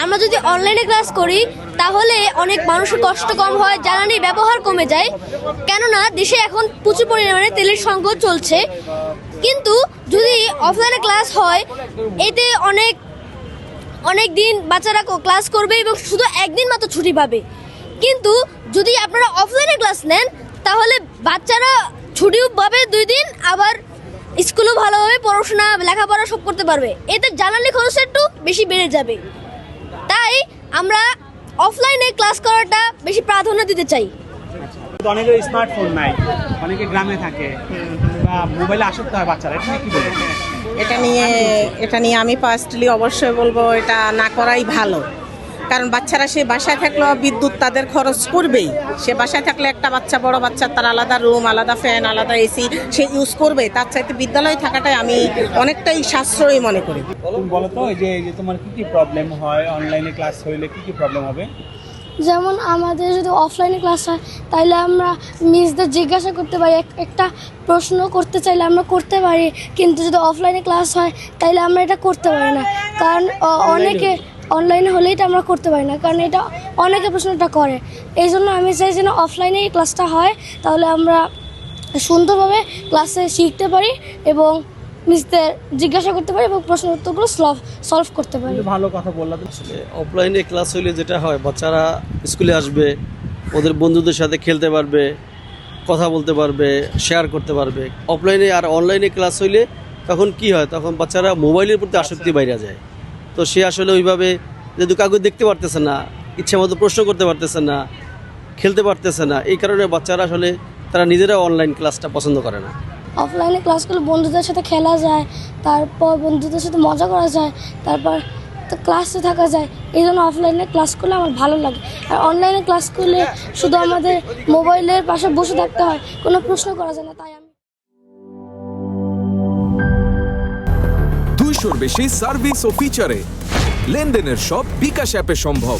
আমরা যদি অনলাইনে ক্লাস করি তাহলে অনেক মানুষের কষ্ট কম হয়, জ্বালানির ব্যবহার কমে যায়, কেননা দেশে এখন প্রচুর পরিমাণে তেলের সংকট চলছে। কিন্তু যদি অফলাইনে ক্লাস হয় এতে অনেক দিন বাচ্চারা ক্লাস করবে এবং শুধু একদিন মাত্র ছুটি পাবে। কিন্তু যদি আপনারা অফলাইনে ক্লাস নেন তাহলে বাচ্চারা ছুটিও পাবে 2 দিন, আবার স্কুলও ভালোভাবে পড়াশোনা লেখাপড়া সব করতে পারবে। এতে জ্বালানি খরচ একটু বেশি বেড়ে যাবে। তাই আমরা অফলাইনে ক্লাস করাটা বেশি প্রাধান্য দিতে চাই। অনেকের স্মার্টফোন নাই, অনেকে গ্রামে থাকে বা মোবাইলে আসক্ত হয় বাচ্চারা, এটা নিয়ে কি বলবেন? এটা নিয়ে আমি ফার্স্টলি অবশ্যই বলবো এটা না করাই ভালো। কারণ বাচ্চারা সে বাসায় থাকলেও বিদ্যুৎ তাদের খরচ করবেই। সে বাসায় থাকলে একটা বাচ্চা, বড় বাচ্চা, তার আলাদা রুম, আলাদা ফ্যান, আলাদা এসি সে ইউজ করবে। তার চাইতে বিদ্যালয়ে থাকাটাই আমি অনেকটাই সাশ্রয়ী মনে করি। তুমি বলো তো যে তোমার কি প্রবলেম হয় অনলাইনে ক্লাস হইলে, কি প্রবলেম হবে? যেমন আমাদের যদি অফলাইনে ক্লাস হয় তাহলে আমরা মিসদের জিজ্ঞাসা করতে পারি, একটা প্রশ্ন করতে চাইলে আমরা করতে পারি। কিন্তু যদি অফলাইনে ক্লাস হয় তাহলে আমরা এটা করতে পারি না, কারণ অনেকে অনলাইনে হলে এটা আমরা করতে পারি না, কারণ এটা অনেকে প্রশ্নটা করে। এই জন্য আমি চাই যেন অফলাইনে এই ক্লাসটা হয়, তাহলে আমরা সুন্দরভাবে ক্লাসে শিখতে পারি এবং মিসদের জিজ্ঞাসা করতে পারি এবং প্রশ্ন উত্তরগুলো সলভ করতে পারি। ভালো কথা বললাম। অফলাইনে ক্লাস হলে যেটা হয়, বাচ্চারা স্কুলে আসবে, ওদের বন্ধুদের সাথে খেলতে পারবে, কথা বলতে পারবে, শেয়ার করতে পারবে। অফলাইনে আর অনলাইনে ক্লাস হইলে তখন কি হয়, তখন বাচ্চারা মোবাইলের প্রতি আসক্তি বাইরে যায়। তো সে আসলে ওইভাবে যেহেতু কাউকে দেখতে পারতেছে না, ইচ্ছা মতো প্রশ্ন করতে পারতেছে না, খেলতে পারতেছে না, এই কারণে বাচ্চারা আসলে তারা নিজেরা অনলাইন ক্লাসটা পছন্দ করে না। অফলাইনে ক্লাস করলে বন্ধুদের সাথে খেলা যায়, তারপর বন্ধুদের সাথে মজা করা যায়, তারপর ক্লাসে থাকা যায়। এই জন্য অফলাইনে ক্লাস করলে আমার ভালো লাগে। আর অনলাইনে ক্লাস করলে শুধু আমাদের মোবাইলের পাশে বসে থাকতে হয়, কোনো প্রশ্ন করা যায় না। তাই আমি 200-র বেশি সার্ভিস ও ফিচারে লেনদেনের সব বিকাশ অ্যাপে সম্ভব।